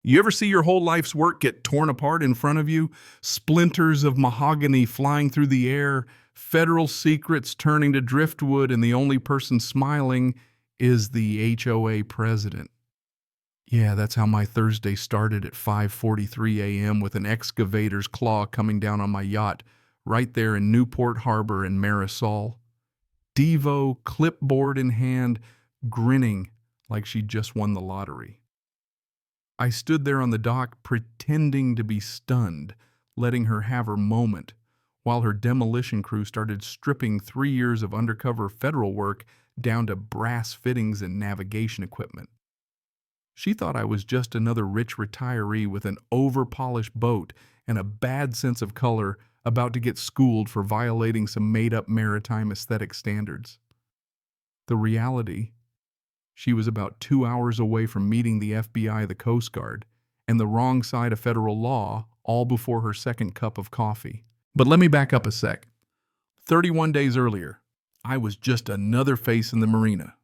You ever see your whole life's work get torn apart in front of you? Splinters of mahogany flying through the air, federal secrets turning to driftwood, and the only person smiling is the HOA president. Yeah, that's how my Thursday started at 5:43 a.m. with an excavator's claw coming down on my yacht right there in Newport Harbor in Marisol. Devo, clipboard in hand, grinning like she'd just won the lottery. I stood there on the dock pretending to be stunned, letting her have her moment, while her demolition crew started stripping 3 years of undercover federal work down to brass fittings and navigation equipment. She thought I was just another rich retiree with an over-polished boat and a bad sense of color about to get schooled for violating some made-up maritime aesthetic standards. The reality, she was about 2 hours away from meeting the FBI, the Coast Guard, and the wrong side of federal law, all before her second cup of coffee. But let me back up a sec. 31 days earlier, I was just another face in the marina.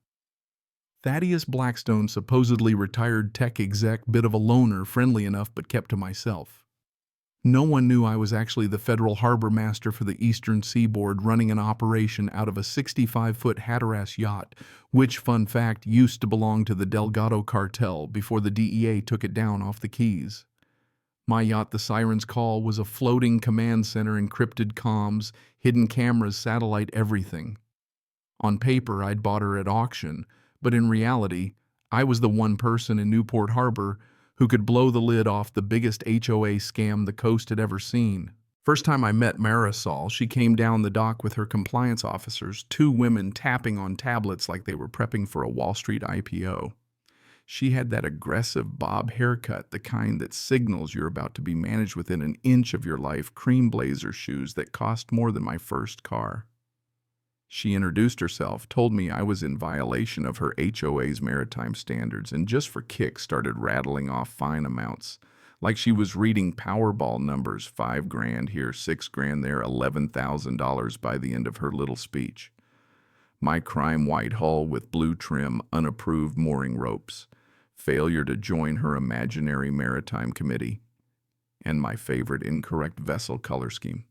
Thaddeus Blackstone, supposedly retired tech exec, bit of a loner, friendly enough but kept to myself. No one knew I was actually the federal harbor master for the eastern seaboard, running an operation out of a 65-foot Hatteras yacht, which, fun fact, used to belong to the Delgado cartel before the DEA took it down off the Keys. My yacht, the Siren's Call, was a floating command center, encrypted comms, hidden cameras, satellite, everything. On paper, I'd bought her at auction, but in reality, I was the one person in Newport Harbor who could blow the lid off the biggest HOA scam the coast had ever seen. First time I met Marisol, she came down the dock with her compliance officers, 2 women tapping on tablets like they were prepping for a Wall Street IPO. She had that aggressive bob haircut, the kind that signals you're about to be managed within an inch of your life, cream blazer shoes that cost more than my first car. She introduced herself, told me I was in violation of her HOA's maritime standards, and just for kicks started rattling off fine amounts, like she was reading Powerball numbers, $5,000 here, $6,000 there, $11,000 by the end of her little speech. My crime white hull with blue trim, unapproved mooring ropes, failure to join her imaginary maritime committee, and my favorite incorrect vessel color scheme.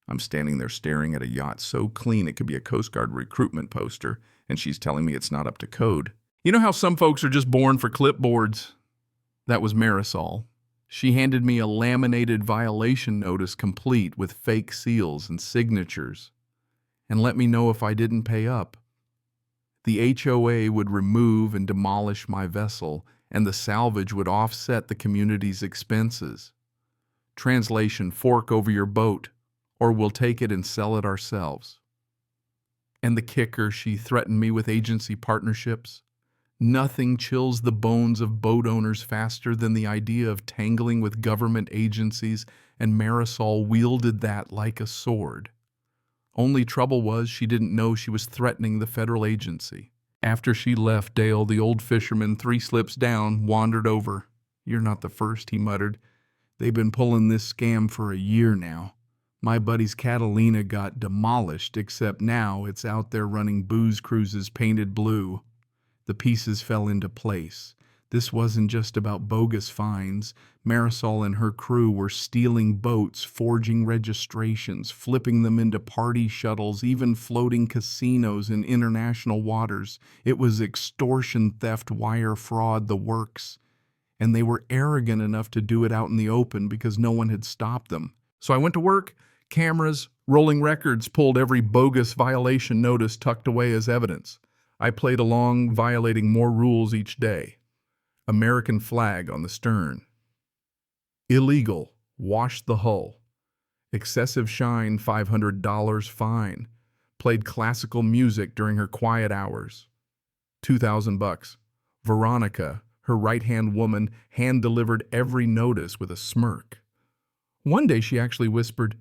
I'm standing there staring at a yacht so clean it could be a Coast Guard recruitment poster, and she's telling me it's not up to code. You know how some folks are just born for clipboards? That was Marisol. She handed me a laminated violation notice complete with fake seals and signatures, and let me know if I didn't pay up. The HOA would remove and demolish my vessel, and the salvage would offset the community's expenses. Translation: fork over your boat, or we'll take it and sell it ourselves. And the kicker, she threatened me with agency partnerships. Nothing chills the bones of boat owners faster than the idea of tangling with government agencies, and Marisol wielded that like a sword. Only trouble was she didn't know she was threatening the federal agency. After she left, Dale, the old fisherman, 3 slips down, wandered over. "You're not the first," he muttered. "They've been pulling this scam for a year now. My buddy's Catalina got demolished, except now it's out there running booze cruises painted blue." The pieces fell into place. This wasn't just about bogus fines. Marisol and her crew were stealing boats, forging registrations, flipping them into party shuttles, even floating casinos in international waters. It was extortion, theft, wire fraud, the works. And they were arrogant enough to do it out in the open because no one had stopped them. So I went to work. Cameras, rolling records, pulled every bogus violation notice tucked away as evidence. I played along, violating more rules each day. American flag on the stern. Illegal, wash the hull. Excessive shine, $500 fine. Played classical music during her quiet hours. $2,000. Veronica, her right-hand woman, hand-delivered every notice with a smirk. One day she actually whispered,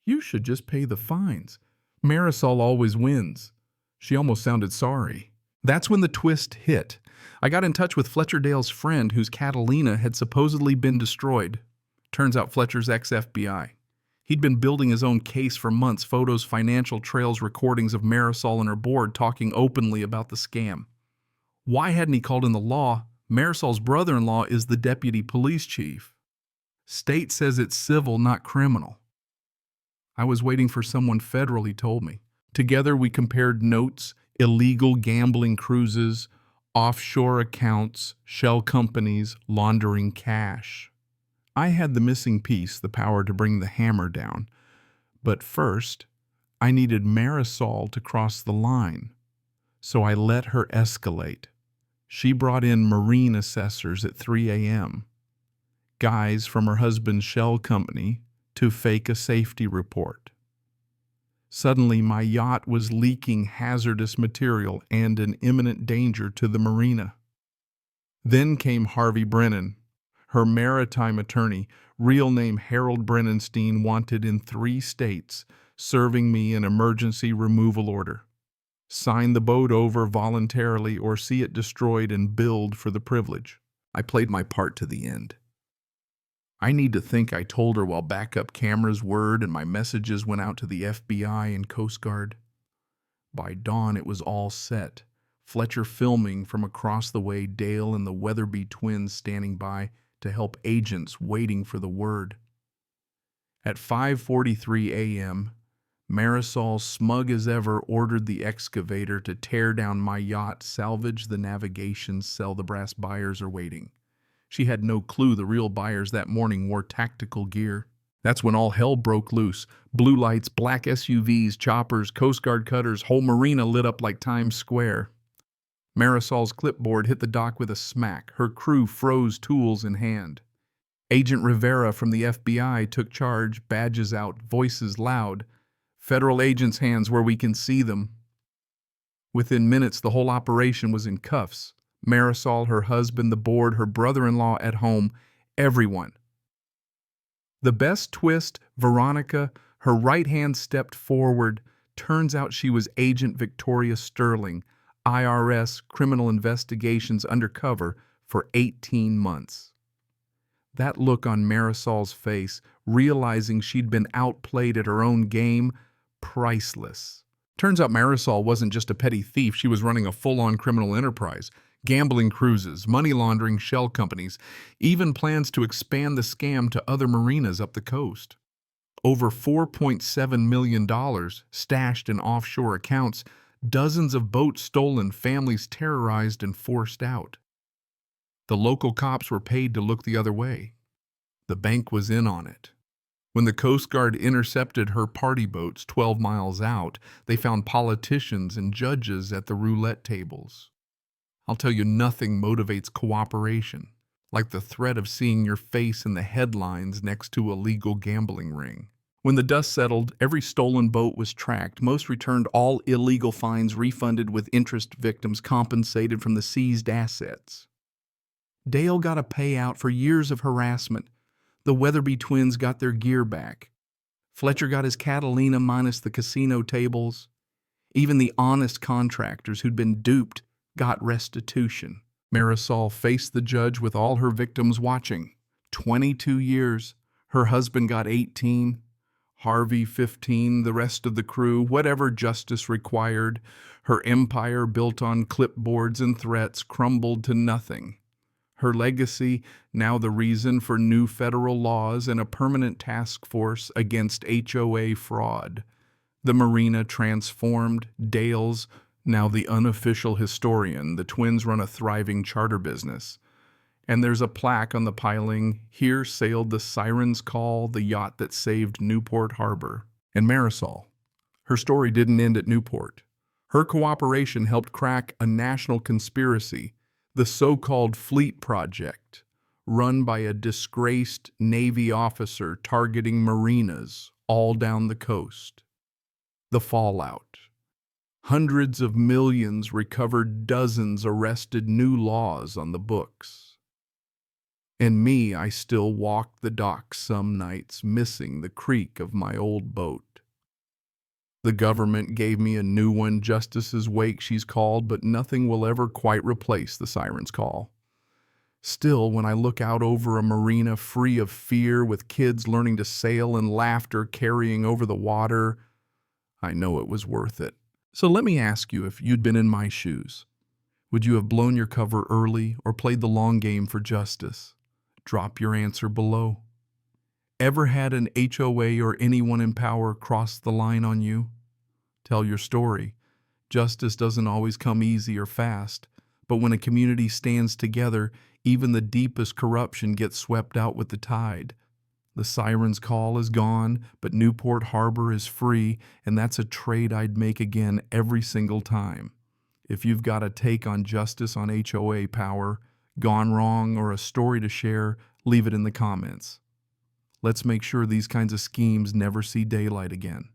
"You should just pay the fines. Marisol always wins." She almost sounded sorry. That's when the twist hit. I got in touch with Fletcher Dale's friend whose Catalina had supposedly been destroyed. Turns out Fletcher's ex-FBI. He'd been building his own case for months, photos, financial trails, recordings of Marisol and her board talking openly about the scam. Why hadn't he called in the law? Marisol's brother-in-law is the deputy police chief. State says it's civil, not criminal. I was waiting for someone federal, he told me. Together we compared notes, illegal gambling cruises, offshore accounts, shell companies, laundering cash. I had the missing piece, the power to bring the hammer down. But first, I needed Marisol to cross the line. So I let her escalate. She brought in marine assessors at 3 a.m., guys from her husband's shell company, to fake a safety report. Suddenly, my yacht was leaking hazardous material and an imminent danger to the marina. Then came Harvey Brennan, her maritime attorney, real name Harold Brennanstein, wanted in 3 states, serving me an emergency removal order. Sign the boat over voluntarily or see it destroyed and billed for the privilege. I played my part to the end. I need to think I told her while backup cameras whirred and my messages went out to the FBI and Coast Guard. By dawn, it was all set. Fletcher filming from across the way, Dale and the Weatherby twins standing by to help agents waiting for the word. At 5:43 a.m., Marisol, smug as ever, ordered the excavator to tear down my yacht, salvage the navigation, sell the brass buyers are waiting. She had no clue the real buyers that morning wore tactical gear. That's when all hell broke loose. Blue lights, black SUVs, choppers, Coast Guard cutters, whole marina lit up like Times Square. Marisol's clipboard hit the dock with a smack. Her crew froze, tools in hand. Agent Rivera from the FBI took charge, badges out, voices loud. Federal agents' hands where we can see them. Within minutes, the whole operation was in cuffs. Marisol, her husband, the board, her brother-in-law at home, everyone. The best twist, Veronica, her right hand stepped forward. Turns out she was Agent Victoria Sterling, IRS Criminal Investigations undercover for 18 months. That look on Marisol's face, realizing she'd been outplayed at her own game, priceless. Turns out Marisol wasn't just a petty thief, she was running a full-on criminal enterprise. Gambling cruises, money laundering shell companies, even plans to expand the scam to other marinas up the coast. Over $4.7 million stashed in offshore accounts, dozens of boats stolen, families terrorized and forced out. The local cops were paid to look the other way. The bank was in on it. When the Coast Guard intercepted her party boats 12 miles out, they found politicians and judges at the roulette tables. I'll tell you, nothing motivates cooperation like the threat of seeing your face in the headlines next to a legal gambling ring. When the dust settled, every stolen boat was tracked. Most returned, all illegal fines refunded with interest, victims compensated from the seized assets. Dale got a payout for years of harassment. The Weatherby twins got their gear back. Fletcher got his Catalina minus the casino tables. Even the honest contractors who'd been duped got restitution. Marisol faced the judge with all her victims watching. 22 years. Her husband got 18. Harvey 15, the rest of the crew, whatever justice required. Her empire built on clipboards and threats crumbled to nothing. Her legacy, now the reason for new federal laws and a permanent task force against HOA fraud. The marina transformed. Dale's now the unofficial historian. The twins run a thriving charter business. And there's a plaque on the piling, "Here sailed the Siren's Call, the yacht that saved Newport Harbor." And Marisol, her story didn't end at Newport. Her cooperation helped crack a national conspiracy, the so-called Fleet Project, run by a disgraced Navy officer targeting marinas all down the coast. The fallout. Hundreds of millions recovered, dozens arrested, new laws on the books. And me, I still walk the docks some nights, missing the creak of my old boat. The government gave me a new one, Justice's Wake she's called, but nothing will ever quite replace the Siren's Call. Still, when I look out over a marina free of fear, with kids learning to sail and laughter carrying over the water, I know it was worth it. So let me ask you, if you'd been in my shoes, Would you have blown your cover early or played the long game for justice? Drop your answer below. Ever had an HOA or anyone in power cross the line on you? Tell your story. Justice doesn't always come easy or fast, but when a community stands together, even the deepest corruption gets swept out with the tide. The siren's call is gone, but Newport Harbor is free, and that's a trade I'd make again every single time. If you've got a take on justice on HOA power, gone wrong, or a story to share, leave it in the comments. Let's make sure these kinds of schemes never see daylight again.